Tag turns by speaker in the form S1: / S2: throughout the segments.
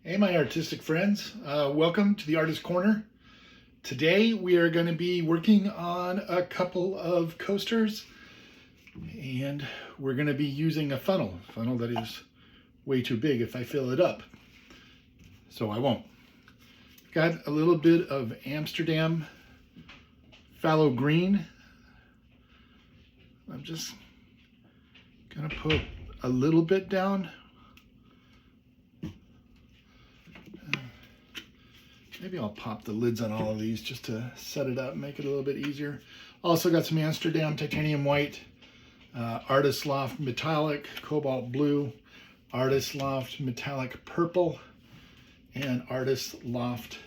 S1: Hey, my artistic friends. Welcome to the Artist Corner. Today we are going to be working on a couple of coasters, and we're going to be using a funnel that is way too big if I fill it up, so I won't. Got a little bit of Amsterdam Phthalo Green. I'm just going to put a little bit down. Maybe I'll pop the lids on all of these just to set it up and make it a little bit easier. Also got some Amsterdam Titanium White, Artist Loft Metallic, Cobalt Blue, Artist Loft Metallic Purple, and Artist Loft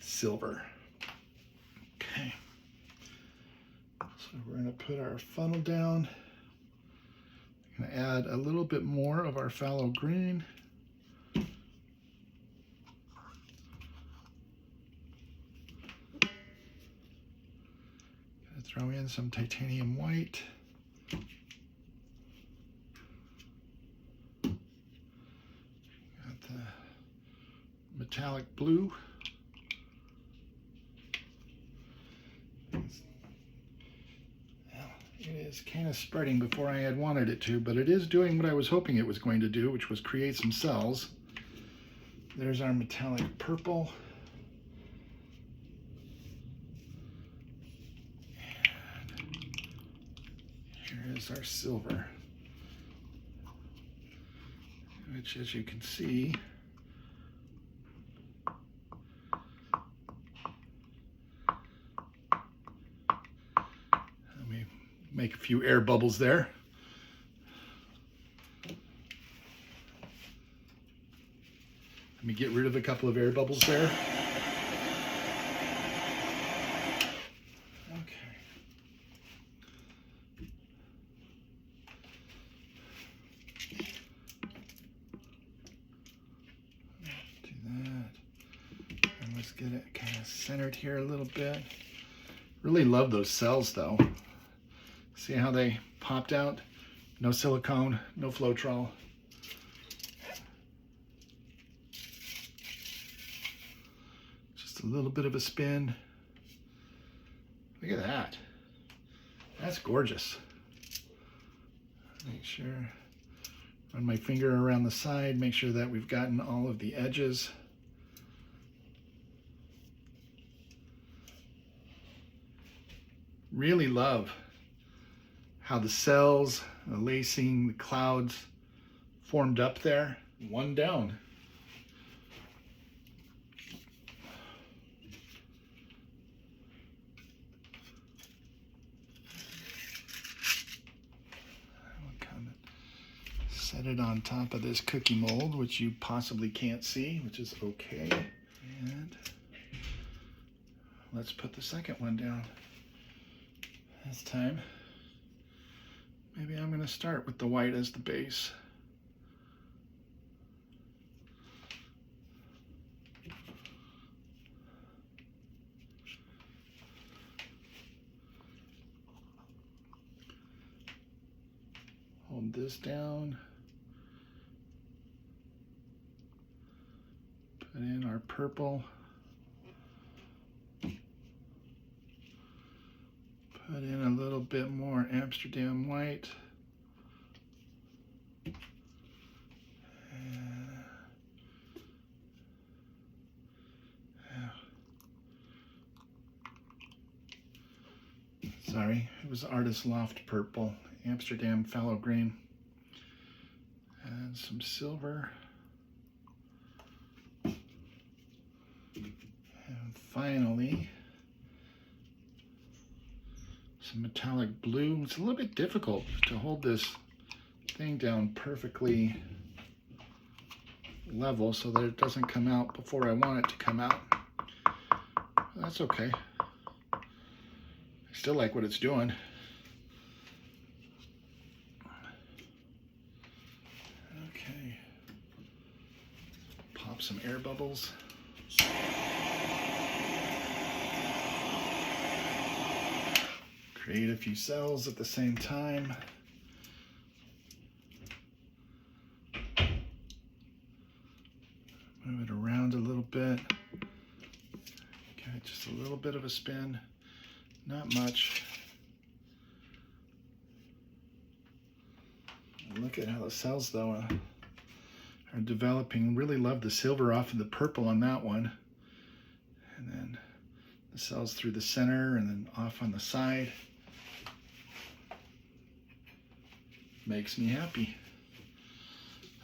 S1: Silver. Okay. So we're going to put our funnel down. I'm going to add a little bit more of our Phthalo Green. Throw in some titanium white. Got the metallic blue. Well, it is kind of spreading before I had wanted it to, but it is doing what I was hoping it was going to do, which was create some cells. There's our metallic purple. Here's our silver, which, as you can see, let me make a few air bubbles there. Let me get rid of a couple of air bubbles there. Let's get it kind of centered here a little bit. Really love those cells though. See how they popped out? No silicone, no Floetrol. Just a little bit of a spin. Look at that. That's gorgeous. Make sure, run my finger around the side, make sure that we've gotten all of the edges. Really love how the cells, the lacing, the clouds formed up there. One down. I'll come and set it on top of this cookie mold, which you possibly can't see, which is okay. And let's put the second one down. This time, maybe I'm going to start with the white as the base. Hold this down. Put in our purple. Put in a little bit more Amsterdam white. Sorry, it was Artist Loft Purple, Amsterdam Phthalo Green. And some silver. And finally, some metallic blue. It's a little bit difficult to hold this thing down perfectly level so that it doesn't come out before I want it to come out. That's okay. I still like what it's doing. Okay. Pop some air bubbles. Create a few cells at the same time. Move it around a little bit. Give it just a little bit of a spin, not much. And look at how the cells though are developing. Really love the silver off of the purple on that one. And then the cells through the center and then off on the side. Makes me happy.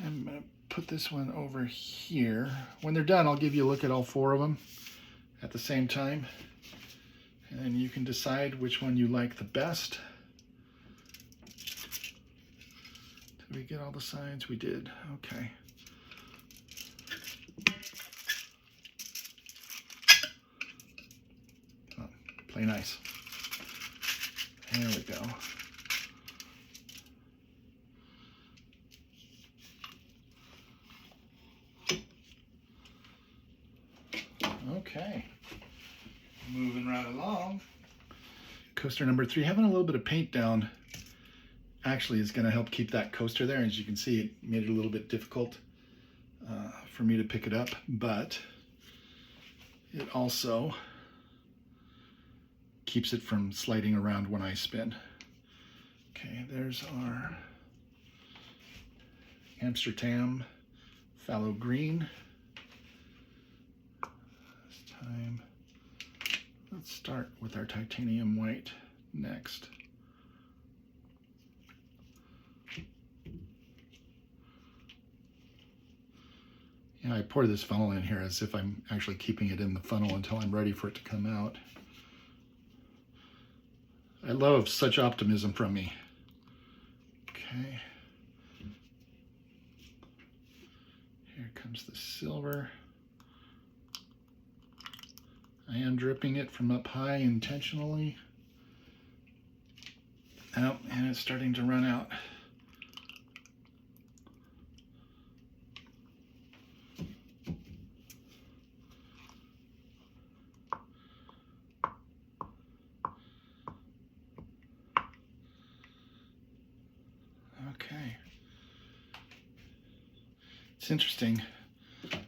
S1: I'm going to put this one over here. When they're done, I'll give you a look at all 4 of them at the same time. And then you can decide which one you like the best. Did we get all the sides? We did. Okay. Oh, play nice. There we go. Okay, moving right along. Coaster number 3, having a little bit of paint down actually is going to help keep that coaster there. As you can see, it made it a little bit difficult for me to pick it up, but it also keeps it from sliding around when I spin. Okay, there's our Amsterdam Phthalo Green. Let's start with our titanium white next. Yeah, I pour this funnel in here as if I'm actually keeping it in the funnel until I'm ready for it to come out. I love such optimism from me. Okay. Here comes the silver. I am dripping it from up high intentionally. Oh, and it's starting to run out. Okay. It's interesting.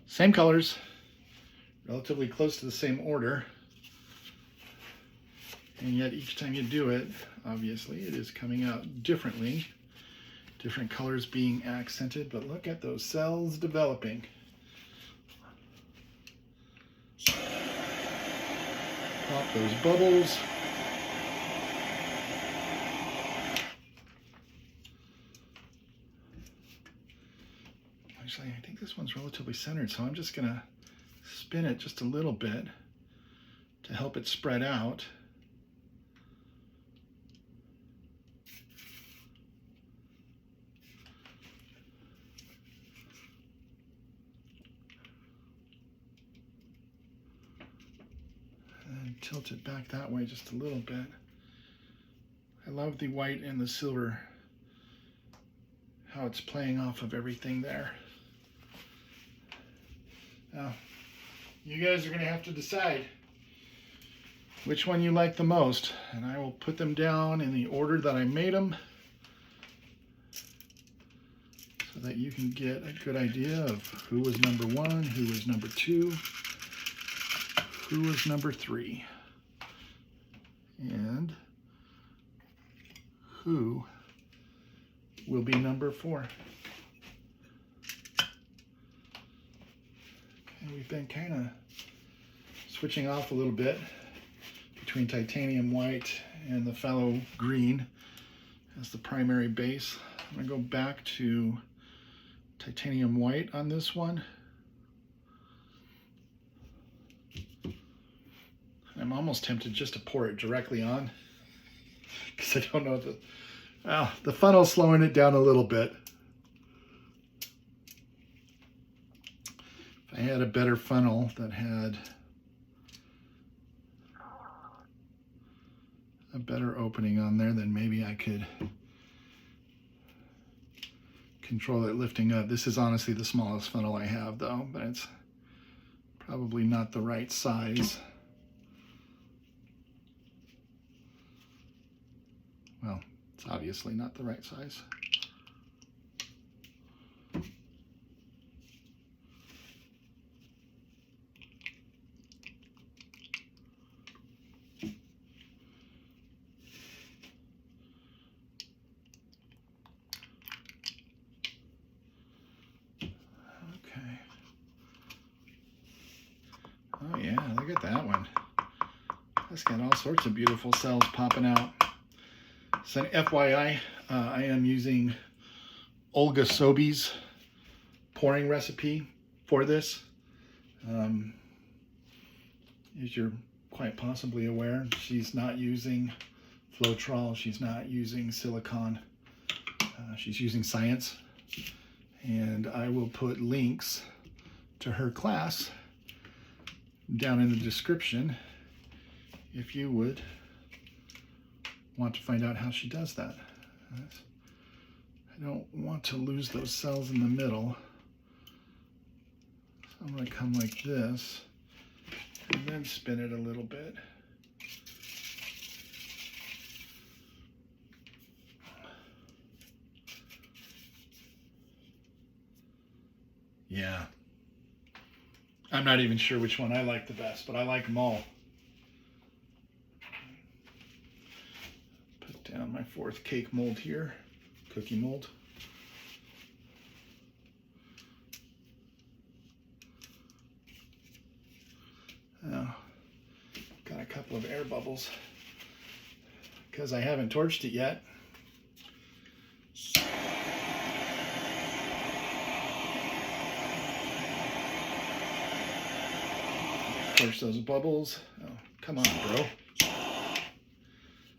S1: Same colors. Relatively close to the same order, and yet each time you do it, obviously it is coming out differently, different colors being accented, but look at those cells developing. Pop those bubbles. Actually, I think this one's relatively centered, so I'm just gonna spin it just a little bit to help it spread out. And tilt it back that way just a little bit. I love the white and the silver, how it's playing off of everything there. Now, you guys are going to have to decide which one you like the most, and I will put them down in the order that I made them so that you can get a good idea of who was number 1, who was number 2, who was number 3, and who will be number 4. We've been kind of switching off a little bit between titanium white and the phthalo green as the primary base. I'm going to go back to titanium white on this one. I'm almost tempted just to pour it directly on because I don't know the funnel's slowing it down a little bit. I had a better funnel that had a better opening on there, then maybe I could control it lifting up. This is honestly the smallest funnel I have though, but it's probably not the right size. Well, it's obviously not the right size. Look at that one. That's got all sorts of beautiful cells popping out. So FYI, I am using Olga Soby's pouring recipe for this. As you're quite possibly aware, she's not using Floetrol, she's not using silicone, she's using science. And I will put links to her class down in the description if you would want to find out how she does that. I don't want to lose those cells in the middle. So I'm going to come like this and then spin it a little bit. Yeah. I'm not even sure which one I like the best, but I like them all. Put down my fourth cake mold here, cookie mold. Now, got a couple of air bubbles because I haven't torched it yet. Torch those bubbles. Oh, come on, bro.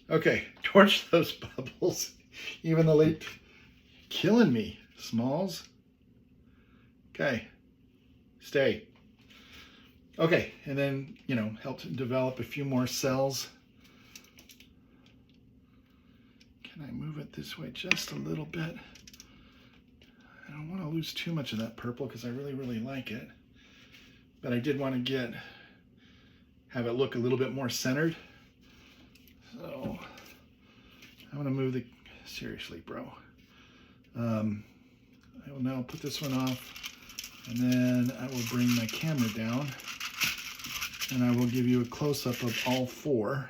S1: Okay, torch those bubbles. Even the late killing me, Smalls. Okay, stay. Okay, and then, you know, help to develop a few more cells. Can I move it this way just a little bit? I don't want to lose too much of that purple because I really, really like it. But I did want to have it look a little bit more centered. So I'm going to move the, seriously, bro. I will now put this one off, and then I will bring my camera down, and I will give you a close-up of all four,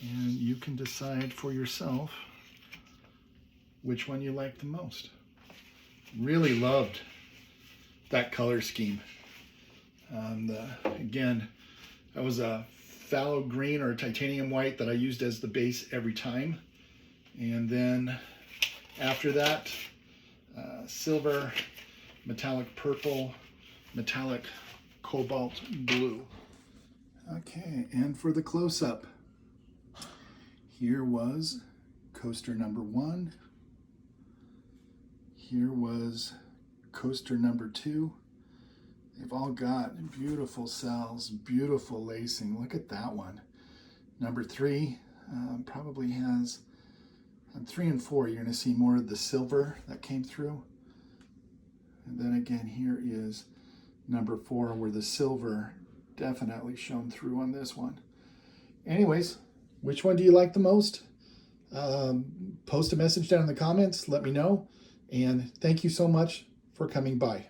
S1: and you can decide for yourself which one you like the most. Really loved that color scheme. Again, that was a phthalo green or a titanium white that I used as the base every time. And then after that, silver, metallic purple, metallic cobalt blue. Okay, and for the close-up, here was coaster number 1. Here was coaster number 2. They've all got beautiful cells, beautiful lacing. Look at that one. Number 3 probably has, on 3 and 4, you're going to see more of the silver that came through. And then again, here is number 4, where the silver definitely shone through on this one. Anyways, which one do you like the most? Post a message down in the comments, let me know. And thank you so much for coming by.